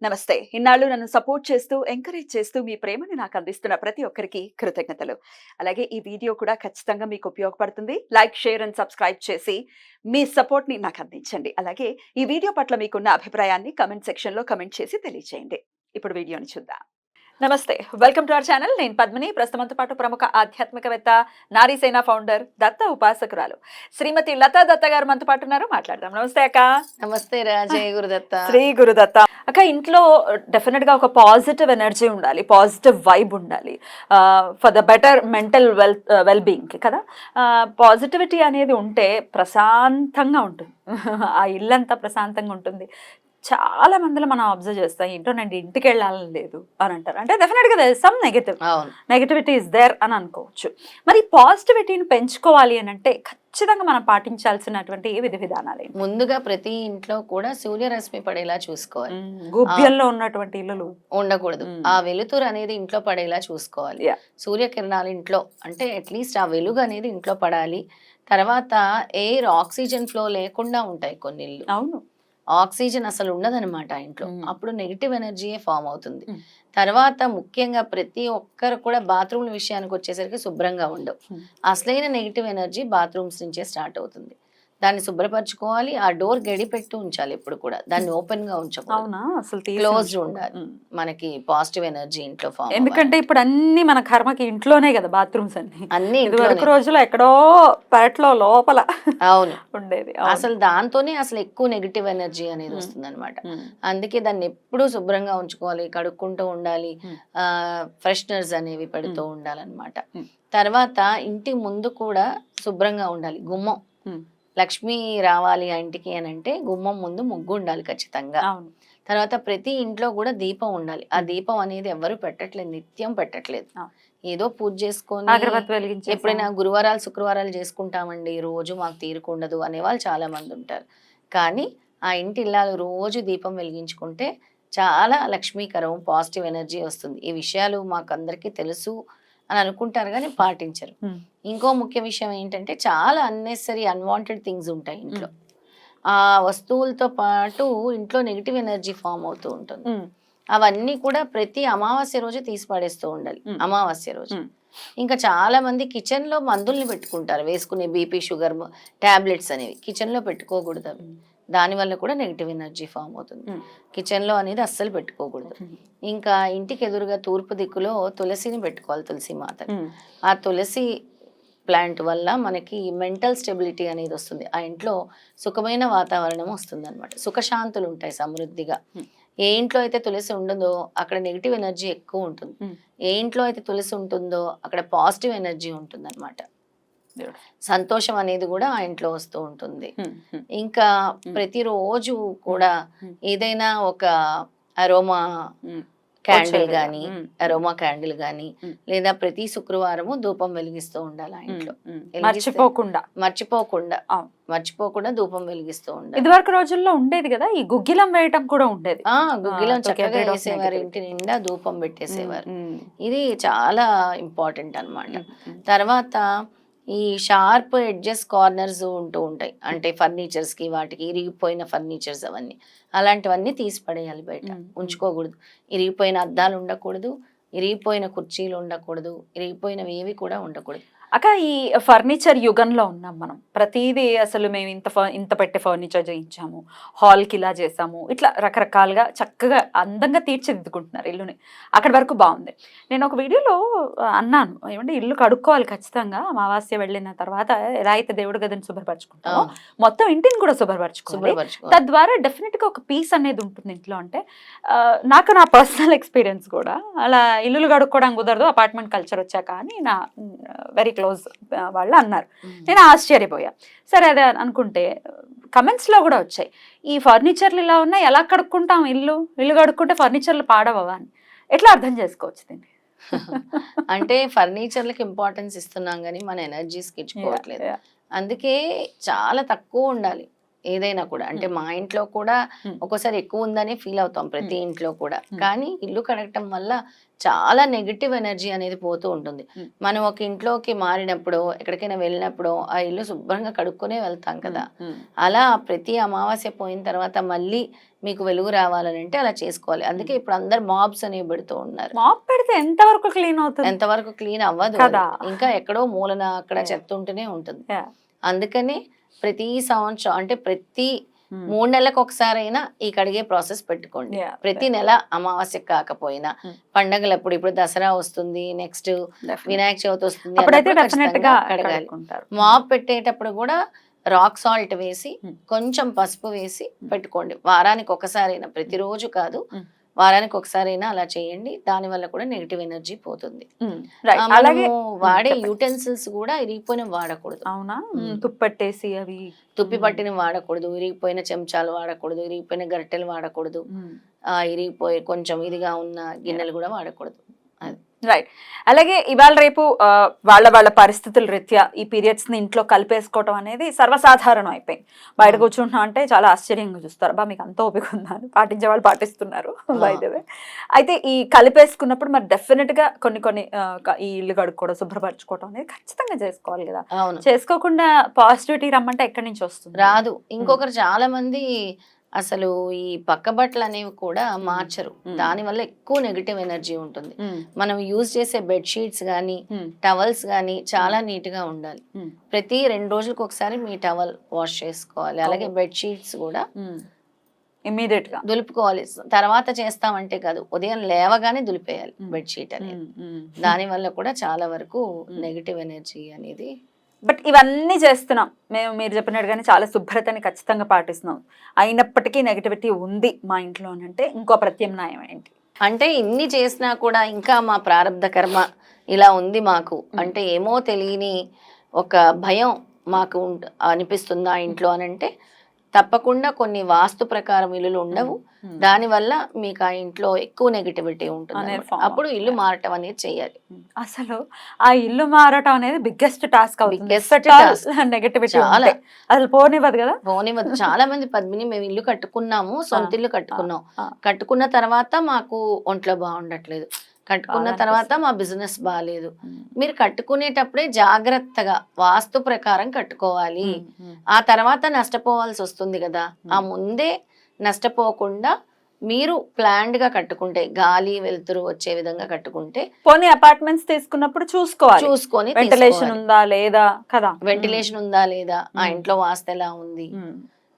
నమస్తే. ఇన్నాళ్ళు నన్ను సపోర్ట్ చేస్తూ, ఎంకరేజ్ చేస్తూ మీ ప్రేమని నాకు అందిస్తున్న ప్రతి ఒక్కరికి కృతజ్ఞతలు. అలాగే ఈ వీడియో కూడా ఖచ్చితంగా మీకు ఉపయోగపడుతుంది. లైక్, షేర్ అండ్ సబ్స్క్రైబ్ చేసి మీ సపోర్ట్‌ని నాకు అందించండి. అలాగే ఈ వీడియో పట్ల మీకున్న అభిప్రాయాన్ని కామెంట్ సెక్షన్‌లో కామెంట్ చేసి తెలియజేయండి. ఇప్పుడు వీడియోని చూద్దాం. నమస్తే. Welcome to our channel. నేను పద్మిని. ప్రస్తుతంతో పాటు ప్రముఖ ఆధ్యాత్మికవేత్త, నారీసేన ఫౌండర్, దత్త ఉపాసకురాలు శ్రీమతి లతా దత్త గారు మనతో పాటు ఉన్నారు. మాట్లాడదాం. నమస్తే అక్క. నమస్తే రాజయ్య గురుదత్త. శ్రీ గురుదత్త. అక్క, ఇంట్లో డెఫినెట్ గా ఒక పాజిటివ్ ఎనర్జీ ఉండాలి, పాజిటివ్ వైబ్ ఉండాలి for the better mental well being కదా. పాజిటివిటీ అనేది ఉంటే ప్రశాంతంగా ఉంటుంది. ఆ ఇల్లంతా ప్రశాంతంగా ఉంటుంది. చాలా మందిలో మనం అబ్జర్వ్ చేస్తాం, ఏంటో నేను ఇంటికి వెళ్ళాలని లేదు అని అంటారు. అంటే డెఫినెట్గా సమ్ నెగటివిటీ ఇస్ దేర్ అని అనుకోవచ్చు. మరి పాజిటివిటీని పెంచుకోవాలి అని అంటే ఖచ్చితంగా మనం పాటించాల్సినటువంటి విధి విధానాలు ముందుగా ప్రతి ఇంట్లో కూడా సూర్యరశ్మి పడేలా చూసుకోవాలి. గుబ్బియంలో ఉన్నటువంటి ఇల్లులు ఉండకూడదు. ఆ వెలుతురు అనేది ఇంట్లో పడేలా చూసుకోవాలి. సూర్యకిరణాలు ఇంట్లో అంటే అట్లీస్ట్ ఆ వెలుగు అనేది ఇంట్లో పడాలి. తర్వాత ఎయిర్ ఆక్సిజన్ ఫ్లో లేకుండా ఉంటాయి కొన్ని ఇల్లు. అవును, ఆక్సిజన్ అసలు ఉండదన్నమాట ఇంట్లో. అప్పుడు నెగిటివ్ ఎనర్జీయే ఫామ్ అవుతుంది. తర్వాత ముఖ్యంగా ప్రతి ఒక్కరు కూడా బాత్రూమ్ల విషయానికి వచ్చేసరికి శుభ్రంగా ఉండవు. అసలైన నెగిటివ్ ఎనర్జీ బాత్రూమ్స్ నుంచే స్టార్ట్ అవుతుంది. దాన్ని శుభ్రపరచుకోవాలి. ఆ డోర్ గడి పెట్టి ఉంచాలి ఎప్పుడు కూడా. దాన్ని ఓపెన్ గా ఉంచకూడదు, క్లోజ్డ్ ఉండాలి. మనకి పాజిటివ్ ఎనర్జీ ఇంట్లో ఫామ్. ఎందుకంటే ఇప్పుడు అన్ని మన కర్మకి ఇంట్లోనే కదా బాత్రూమ్స్ అన్ని ఇదివరకు రోజుల్లో ఎక్కడో పెరట్లో లోపల అవును ఉండేది. అసలు దాంతోనే అసలు ఎక్కువ నెగిటివ్ ఎనర్జీ అనేది వస్తుంది అనమాట. అందుకే దాన్ని ఎప్పుడూ శుభ్రంగా ఉంచుకోవాలి, కడుక్కుంటూ ఉండాలి, ఫ్రెషనర్స్ అనేవి పెడుతూ ఉండాలన్నమాట. తర్వాత ఇంటి ముందు కూడా శుభ్రంగా ఉండాలి. గుమ్మం, లక్ష్మి రావాలి ఆ ఇంటికి అని అంటే గుమ్మం ముందు ముగ్గు ఉండాలి ఖచ్చితంగా. తర్వాత ప్రతి ఇంట్లో కూడా దీపం ఉండాలి. ఆ దీపం అనేది ఎవరు పెట్టట్లేదు, నిత్యం పెట్టట్లేదు. ఏదో పూజ చేసుకొని ఎప్పుడైనా గురువారాలు శుక్రవారాలు చేసుకుంటామండి, రోజు మాకు తీరుకుండదు అనే వాళ్ళు చాలా మంది ఉంటారు. కానీ ఆ ఇంటి ఇల్లాలు రోజు దీపం వెలిగించుకుంటే చాలా లక్ష్మీకరం, పాజిటివ్ ఎనర్జీ వస్తుంది. ఈ విషయాలు మాకు అందరికీ తెలుసు అని అనుకుంటారు కానీ పాటించరు. ఇంకో ముఖ్య విషయం ఏంటంటే చాలా అన్నెసరీ అన్వాంటెడ్ థింగ్స్ ఉంటాయి ఇంట్లో. ఆ వస్తువులతో పాటు ఇంట్లో నెగిటివ్ ఎనర్జీ ఫామ్ అవుతూ ఉంటుంది. అవన్నీ కూడా ప్రతి అమావాస్య రోజు తీసి పడేస్తూ ఉండాలి. అమావాస్య రోజు ఇంకా చాలా మంది కిచెన్ లో మందుల్ని పెట్టుకుంటారు, వేసుకునే బీపీ షుగర్ టాబ్లెట్స్ అనేవి కిచెన్ లో పెట్టుకోకూడదు. అవి దానివల్ల కూడా నెగిటివ్ ఎనర్జీ ఫామ్ అవుతుంది. కిచెన్ లో అనేది అస్సలు పెట్టుకోకూడదు. ఇంకా ఇంటికి ఎదురుగా తూర్పు దిక్కులో తులసిని పెట్టుకోవాలి, తులసి మాత. ఆ తులసి ప్లాంట్ వల్ల మనకి మెంటల్ స్టెబిలిటీ అనేది వస్తుంది. ఆ ఇంట్లో సుఖమైన వాతావరణం వస్తుంది అనమాట. సుఖశాంతులు ఉంటాయి సమృద్ధిగా. ఏ ఇంట్లో అయితే తులసి ఉండదో అక్కడ నెగిటివ్ ఎనర్జీ ఎక్కువ ఉంటుంది. ఏ ఇంట్లో అయితే తులసి ఉంటుందో అక్కడ పాజిటివ్ ఎనర్జీ ఉంటుంది అనమాట. సంతోషం అనేది కూడా ఆ ఇంట్లో వస్తూ ఉంటుంది. ఇంకా ప్రతిరోజు కూడా ఏదైనా ఒక అరోమా క్యాండిల్ గాని, అరోమా క్యాండిల్ గాని, లేదా ప్రతి శుక్రవారము ధూపం వెలిగిస్తూ ఉండాలి ఆ ఇంట్లో. మర్చిపోకుండా ధూపం వెలిగిస్తూ ఉండాలి. ఇదివరకు రోజుల్లో ఉండేది కదా ఈ గుగ్గిలం వేయటం కూడా ఉండేది. గుగ్గిలం చక్కగా వేసేవారు, ఇంటి నిండా ధూపం పెట్టేసేవారు. ఇది చాలా ఇంపార్టెంట్ అన్నమాట. తర్వాత ఈ షార్ప్ ఎడ్జెస్ కార్నర్స్ ఉంటూ ఉంటాయి, అంటే ఫర్నిచర్స్ కి వాటికి ఇరిగిపోయిన ఫర్నిచర్స్ అవన్నీ అలాంటివన్నీ తీసి పడేయాలి, బయట ఉంచుకోకూడదు. ఇరిగిపోయిన అద్దాలు ఉండకూడదు, ఇరిగిపోయిన కుర్చీలు ఉండకూడదు, ఇరిగిపోయినవి ఏవి కూడా ఉండకూడదు. అక్క, ఈ ఫర్నిచర్ యుగంలో ఉన్నాం మనం. ప్రతిదీ అసలు మేము ఇంత పెట్టి ఫర్నిచర్ చేయించాము, హాల్కి ఇలా చేసాము, ఇట్లా రకరకాలుగా చక్కగా అందంగా తీర్చిదిద్దుకుంటున్నారు ఇల్లుని. అక్కడి వరకు బాగుంది. నేను ఒక వీడియోలో అన్నాను, ఏమంటే ఇల్లు కడుక్కోవాలి ఖచ్చితంగా, అమావాస్య వెళ్ళిన తర్వాత ఎలా అయితే దేవుడి గదిని శుభ్రపరచుకుంటామో మొత్తం ఇంటిని కూడా శుభ్రపరచుకోవాలి. తద్వారా డెఫినెట్గా ఒక పీస్ అనేది ఉంటుంది ఇంట్లో. అంటే నాకు నా పర్సనల్ ఎక్స్పీరియన్స్ కూడా, అలా ఇల్లులు కడుక్కోవడానికి కుదరదు అపార్ట్మెంట్ కల్చర్ వచ్చాక అని నా వెరీ క్లోజ్ వాళ్ళు అన్నారు. నేను ఆశ్చర్యపోయా. సరే అదే అనుకుంటే కమెంట్స్లో కూడా వచ్చాయి, ఈ ఫర్నిచర్లు ఇలా ఉన్నాయి, ఎలా కడుక్కుంటాం ఇల్లు కడుక్కుంటే ఫర్నిచర్లు పాడవా అని. ఎట్లా అర్థం చేసుకోవచ్చు దీన్ని? అంటే ఫర్నిచర్లకు ఇంపార్టెన్స్ ఇస్తున్నాం కానీ మన ఎనర్జీస్కి ఇచ్చుకోవట్లేదు. అందుకే చాలా తక్కువ ఉండాలి. ఏదైనా కూడా. అంటే మా ఇంట్లో కూడా Hmm. ఒక్కోసారి ఎక్కువ ఉందని ఫీల్ అవుతాం ప్రతి ఇంట్లో కూడా. Hmm. కానీ ఇల్లు కడగటం వల్ల చాలా నెగిటివ్ ఎనర్జీ అనేది పోతూ ఉంటుంది. Hmm. మనం ఒక ఇంట్లోకి మారినప్పుడు ఎక్కడికైనా వెళ్ళినప్పుడు ఆ ఇల్లు శుభ్రంగా కడుక్కునే వెళ్తాం కదా. అలా ప్రతి అమావాస్య పోయిన తర్వాత మళ్ళీ మీకు వెలుగు రావాలని అంటే అలా చేసుకోవాలి. అందుకే ఇప్పుడు అందరు మాబ్స్ అనేవి పెడుతూ ఉన్నారు. మాప్ పెడితే ఎంత వరకు క్లీన్ అవుతుంది ఎంతవరకు క్లీన్ అవ్వదు కదా. అది. ఇంకా ఎక్కడో మూలన అక్కడ Yeah. చెత్త ఉంటూనే ఉంటుంది. Yeah. అందుకని ప్రతి సంవత్సరం అంటే ప్రతి Hmm. 3 నెలలకు ఒకసారైనా ఈ కడిగే ప్రాసెస్ పెట్టుకోండి. Yeah. ప్రతి నెల అమావాస్య కాకపోయినా Hmm. పండగలప్పుడు ఇప్పుడు దసరా వస్తుంది, నెక్స్ట్ Definitely. వినాయక చవితి వస్తుంది, అప్పుడైతే అన్నప్పుడు డెఫినెట్ ఖచ్చితంగా గా కడగాలి. కడుక్కుంటారు. మాప్ పెట్టేటప్పుడు కూడా రాక్ సాల్ట్ వేసి Hmm. కొంచెం పసుపు వేసి పెట్టుకోండి. వారానికి ఒకసారైనా, ప్రతిరోజు కాదు, Hmm. వారానికి ఒకసారైనా అలా చేయండి. దాని వల్ల కూడా నెగిటివ్ ఎనర్జీ పోతుంది. Right. అలాగే మనము వాడే చెప్పండి. యూటెన్సిల్స్ కూడా ఇరిగిపోయిన వాడకూడదు. అవునా తుప్పట్టేసి అవి తుప్పి పట్టిన వాడకూడదు, ఇరిగిపోయిన చెంచాలు వాడకూడదు, ఇరిగిపోయిన గరిటెలు వాడకూడదు, ఇరిగిపోయి కొంచెం ఇదిగా ఉన్న గిన్నెలు కూడా వాడకూడదు. అది రైట్. అలాగే ఇవాళ రేపు వాళ్ళ పరిస్థితుల రీత్యా ఈ పీరియడ్స్ ని ఇంట్లో కలిపేసుకోవటం అనేది సర్వసాధారణం అయిపోయింది. బయట కూర్చుంటున్నా అంటే చాలా ఆశ్చర్యంగా చూస్తారు, బా మీకు అంత ఓపిక ఉందా అని. పాటించే వాళ్ళు పాటిస్తున్నారు బై ద వే. అయితే ఈ కలిపేసుకున్నప్పుడు మరి డెఫినెట్ గా కొన్ని ఈ ఇల్లు కడుక్కోవడం, శుభ్రపరచుకోవడం అనేది ఖచ్చితంగా చేసుకోవాలి కదా. అవును, చేసుకోకుండా పాజిటివిటీ రమ్మంటే ఎక్కడి నుంచి వస్తుంది? రాదు. ఇంకొకరు చాలా మంది అసలు ఈ పక్క బట్టలు అనేవి కూడా మార్చరు. దానివల్ల ఎక్కువ నెగిటివ్ ఎనర్జీ ఉంటుంది. మనం యూజ్ చేసే బెడ్షీట్స్ కానీ టవల్స్ కానీ చాలా నీట్ గా ఉండాలి. ప్రతి 2 రోజులకు ఒకసారి మీ టవల్ వాష్ చేసుకోవాలి. అలాగే బెడ్షీట్స్ కూడా ఇమ్మీడియట్ గా దులుపుకోవాలి. తర్వాత చేస్తామంటే కాదు, ఉదయం లేవగానే దులిపేయాలి బెడ్షీట్ అనేది. దాని వల్ల కూడా చాలా వరకు నెగిటివ్ ఎనర్జీ అనేది. బట్ ఇవన్నీ చేస్తున్నాం మేము, మీరు చెప్పినట్టుగానే చాలా శుభ్రతని ఖచ్చితంగా పాటిస్తున్నాం, అయినప్పటికీ నెగటివిటీ ఉంది మా ఇంట్లో అని అంటే ఇంకో ప్రత్యామ్నాయం ఏంటి? అంటే ఇన్ని చేసినా కూడా ఇంకా మా ప్రారంధ కర్మ ఇలా ఉంది మాకు అంటే ఏమో తెలియని ఒక భయం మాకు అనిపిస్తుందా ఇంట్లో అని అంటే తప్పకుండా కొన్ని వాస్తు ప్రకారం ఇల్లులు ఉండవు. దానివల్ల మీకు ఆ ఇంట్లో ఎక్కువ నెగిటివిటీ ఉంటుంది. అప్పుడు ఇల్లు మారటం అనేది చెయ్యాలి. అసలు ఆ ఇల్లు మారటం అనేది బిగ్గెస్ట్ టాస్క్ అవుతుంది. నెగటివిటీ చాలా అసలు పోనివ్వదు కదా. పోనివ్వదు. చాలా మంది పద్మిని మేము ఇల్లు కట్టుకున్నాము, సొంత ఇల్లు కట్టుకున్నాం, కట్టుకున్న తర్వాత మాకు ఒంట్లో బాగుండట్లేదు, కట్టుకున్న తర్వాత మా బిజినెస్ బాగాలేదు. మీరు కట్టుకునేటప్పుడే జాగ్రత్తగా వాస్తు ప్రకారం కట్టుకోవాలి. ఆ తర్వాత నష్టపోవాల్సి వస్తుంది కదా. ఆ ముందే నష్టపోకుండా మీరు ప్లాన్డ్ గా కట్టుకుంటే, గాలి వెలుతురు వచ్చే విధంగా కట్టుకుంటే, పోనీ అపార్ట్మెంట్స్ తీసుకున్నప్పుడు చూసుకొని వెంటిలేషన్ ఉందా లేదా కదా, వెంటిలేషన్ ఉందా లేదా, ఆ ఇంట్లో వాస్తు ఎలా ఉంది,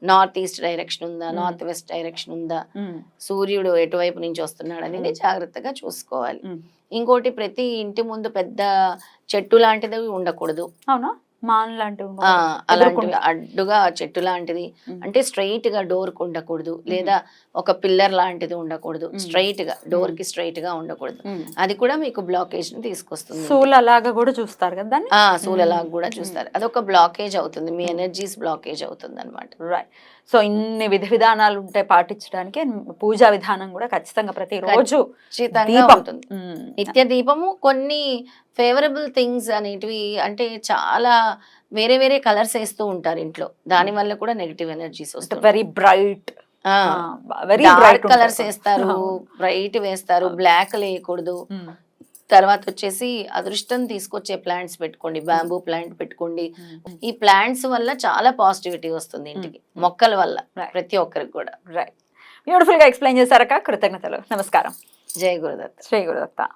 నార్త్ ఈస్ట్ డైరెక్షన్ ఉందా, నార్త్ వెస్ట్ డైరెక్షన్ ఉందా, సూర్యుడు ఎటువైపు నుంచి వస్తున్నాడు అనేది జాగ్రత్తగా చూసుకోవాలి. ఇంకోటి, ప్రతి ఇంటి ముందు పెద్ద చెట్టు లాంటిది ఉండకూడదు. అవునా, మాన్ లాంటివి అలాంటివి అడ్డుగా చెట్టు లాంటిది అంటే స్ట్రైట్ గా డోర్ కు ఉండకూడదు, లేదా ఒక పిల్లర్ లాంటిది ఉండకూడదు, స్ట్రైట్ గా డోర్ కి స్ట్రైట్ గా ఉండకూడదు. అది కూడా మీకు బ్లాకేజ్ ని తీసుకొస్తుంది. సూలలాగా కూడా చూస్తారు కదా దాన్ని. సూలలాగా కూడా చూస్తారు. అదొక బ్లాకేజ్ అవుతుంది, మీ ఎనర్జీస్ బ్లాకేజ్ అవుతుంది అనమాట. రైట్. సో ఇన్ని విధానాలు ఉంటాయి పాటించడానికి. పూజా విధానం కూడా ఖచ్చితంగా ప్రతిరోజు ఉంటుంది. నిత్య దీపము, కొన్ని ఫేవరబుల్ థింగ్స్ అనేటివి అంటే చాలా వేరే వేరే కలర్స్ వేస్తూ ఉంటారు ఇంట్లో. దాని వల్ల కూడా నెగిటివ్ ఎనర్జీస్ వస్తాయి. వెరీ బ్రైట్, డార్క్ కలర్స్ వేస్తారు, బ్రైట్ వేస్తారు, బ్లాక్ వేయకూడదు. తర్వాత వచ్చేసి అదృష్టం తీసుకొచ్చే ప్లాంట్స్ పెట్టుకోండి, బ్యాంబూ ప్లాంట్ పెట్టుకోండి. ఈ ప్లాంట్స్ వల్ల చాలా పాజిటివిటీ వస్తుంది ఇంటికి, మొక్కల వల్ల ప్రతి ఒక్కరికి కూడా. రైట్. బ్యూటిఫుల్ గా ఎక్స్ప్లెయిన్ చేశారక్క, కృతజ్ఞతలు. నమస్కారం. జై గురుదత్త. శ్రీ గురుదత్త.